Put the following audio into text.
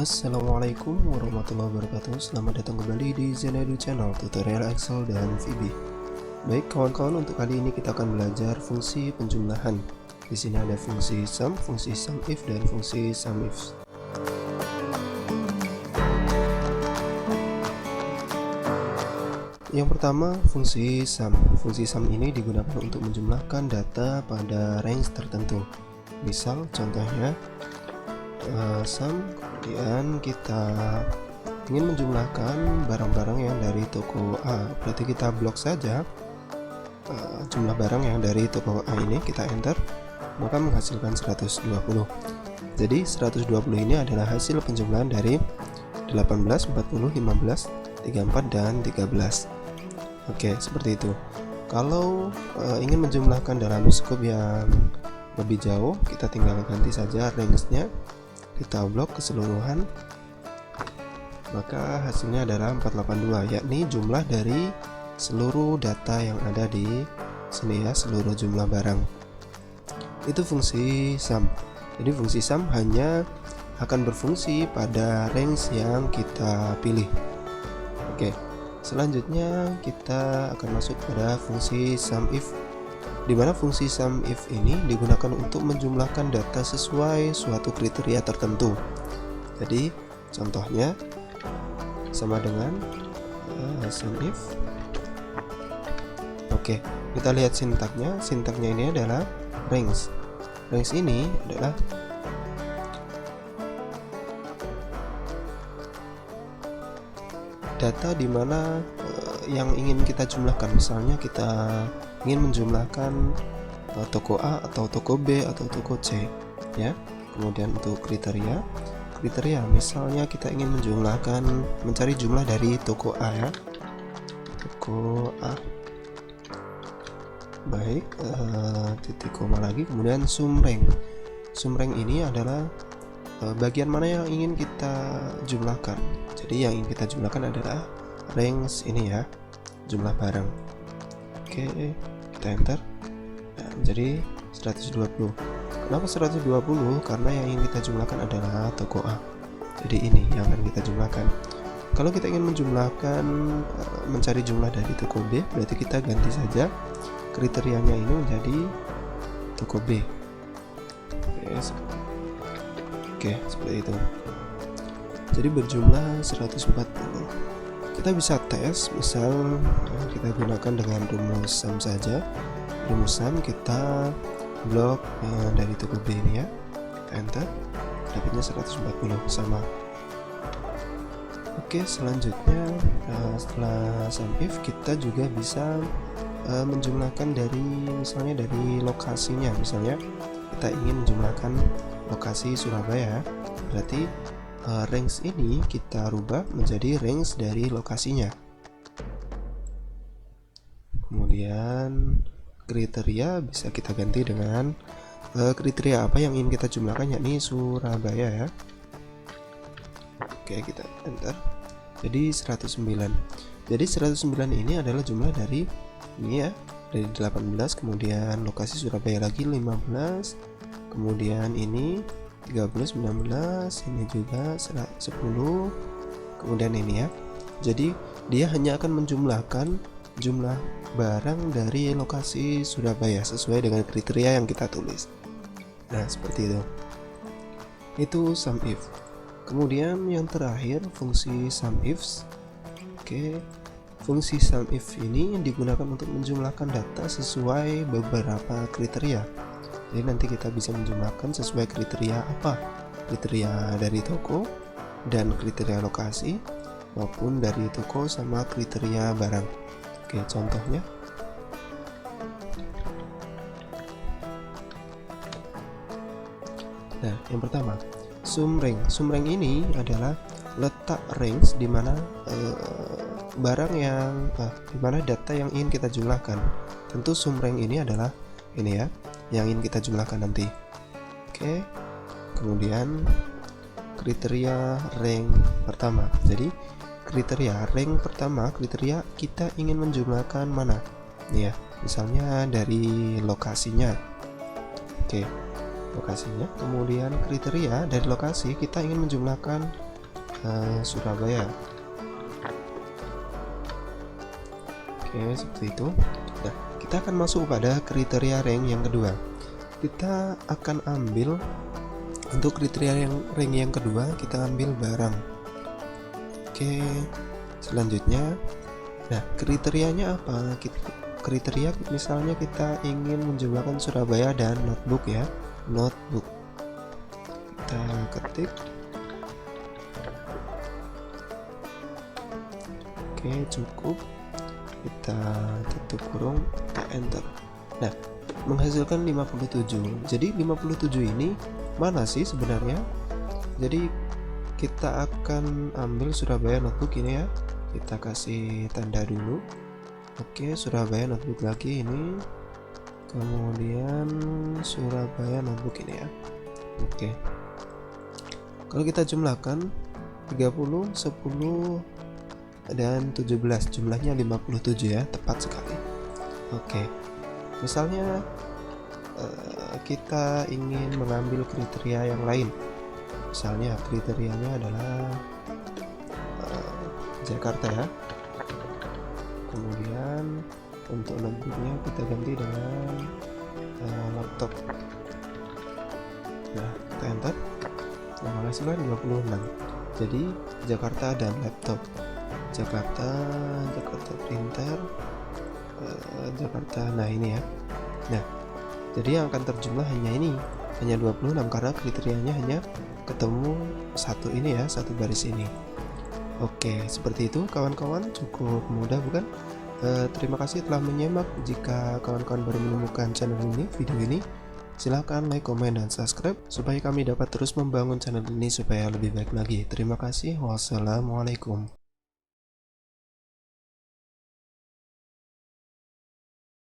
Assalamualaikum warahmatullahi wabarakatuh. Selamat datang kembali di Zenedu Channel Tutorial Excel dan VB. Baik kawan-kawan, untuk kali ini kita akan belajar fungsi penjumlahan. Di sini ada fungsi sum, fungsi SUMIF, dan fungsi SUMIF. Yang pertama, fungsi sum. Fungsi sum ini digunakan untuk menjumlahkan data pada range tertentu. Misal contohnya sum, kemudian kita ingin menjumlahkan barang-barang yang dari toko A, berarti kita blok saja jumlah barang yang dari toko A ini, kita enter, maka menghasilkan 120. Jadi 120 ini adalah hasil penjumlahan dari 18, 40, 15, 34, dan 13. Oke, seperti itu. Kalau ingin menjumlahkan dalam skop yang lebih jauh, kita tinggal ganti saja range-nya, kita blok keseluruhan, maka hasilnya adalah 482, yakni jumlah dari seluruh data yang ada di sini ya, seluruh jumlah barang. Itu fungsi sum. Jadi fungsi sum hanya akan berfungsi pada range yang kita pilih. Oke, selanjutnya kita akan masuk pada fungsi SUMIF, di mana fungsi SUMIF ini digunakan untuk menjumlahkan data sesuai suatu kriteria tertentu. Jadi contohnya sama dengan SUMIF. Oke, kita lihat sintaknya. Sintaknya ini adalah range. Range ini adalah data di mana yang ingin kita jumlahkan. Misalnya kita ingin menjumlahkan toko A atau toko B atau toko C ya. Kemudian untuk kriteria misalnya kita ingin mencari jumlah dari toko A ya, toko A. Baik, titik koma lagi, kemudian sumrank. Sumrank ini adalah bagian mana yang ingin kita jumlahkan. Jadi yang ingin kita jumlahkan adalah range ini ya, jumlah barang. Oke, kita enter. Nah, menjadi 120. Kenapa 120? Karena yang ingin kita jumlahkan adalah toko A. Jadi ini yang akan kita jumlahkan. Kalau kita ingin mencari jumlah dari toko B, berarti kita ganti saja kriterianya ini menjadi toko B. Oke, seperti itu. Jadi berjumlah 140. Kita bisa tes, misal kita gunakan dengan rumus sum saja. Rumus sum kita blok dari toko B ini ya, kita enter, dapatnya 140 sama. Oke, selanjutnya setelah SUMIF kita juga bisa menjumlahkan misalnya dari lokasinya. Misalnya kita ingin menjumlahkan lokasi Surabaya, berarti range ini kita rubah menjadi range dari lokasinya. Kemudian kriteria bisa kita ganti dengan kriteria apa yang ingin kita jumlahkan, yakni Surabaya ya. Oke, kita enter. Jadi 109. Jadi 109 ini adalah jumlah dari ini ya, dari 18, kemudian lokasi Surabaya lagi 15, kemudian ini 30, 19, ini juga 10, kemudian ini ya. Jadi dia hanya akan menjumlahkan jumlah barang dari lokasi Surabaya sesuai dengan kriteria yang kita tulis. Nah, seperti itu. Itu SUMIF. Kemudian yang terakhir fungsi SUMIF. Oke, fungsi SUMIF ini digunakan untuk menjumlahkan data sesuai beberapa kriteria. Jadi nanti kita bisa menjumlahkan sesuai kriteria apa? Kriteria dari toko dan kriteria lokasi, maupun dari toko sama kriteria barang. Oke, contohnya. Nah, yang pertama, sumrank. Sumrank ini adalah letak range di mana di mana data yang ingin kita jumlahkan. Tentu sumrank ini adalah ini ya, yang ingin kita jumlahkan nanti. Oke, kemudian kriteria rank pertama. Jadi kriteria rank pertama, kriteria kita ingin menjumlahkan mana nih ya, misalnya dari lokasinya. Oke, lokasinya. Kemudian kriteria dari lokasi kita ingin menjumlahkan Surabaya. Oke, seperti itu. Nah, kita akan masuk pada kriteria rank yang kedua. Kita akan ambil untuk kriteria rank yang kedua, kita ambil barang. Oke, selanjutnya, nah kriterianya apa? Kriteria misalnya kita ingin menjualkan Surabaya dan notebook ya, notebook. Kita ketik. Oke, cukup. Kita tutup kurung, kita enter. Nah, menghasilkan 57. Jadi 57 ini mana sih sebenarnya? Jadi kita akan ambil Surabaya notebook ini ya. Kita kasih tanda dulu. Oke, Surabaya notebook lagi ini. Kemudian Surabaya notebook ini ya. Oke. Kalau kita jumlahkan 30, 10 dan 17, jumlahnya 57 ya, tepat sekali. Oke, misalnya kita ingin mengambil kriteria yang lain, misalnya kriterianya adalah Jakarta ya. Kemudian untuk notebooknya kita ganti dengan laptop. Nah, kita enter. Nah, menghasilkan 26. Jadi Jakarta dan laptop. Jakarta printer, Jakarta. Nah ini ya. Nah, jadi yang akan terjumlah hanya ini, hanya 26 karena kriterianya hanya ketemu satu ini ya, satu baris ini. Oke, seperti itu kawan-kawan, cukup mudah bukan? Terima kasih telah menyimak. Jika kawan-kawan baru menemukan channel ini, video ini, silahkan like, komen, dan subscribe supaya kami dapat terus membangun channel ini supaya lebih baik lagi. Terima kasih. Wassalamualaikum.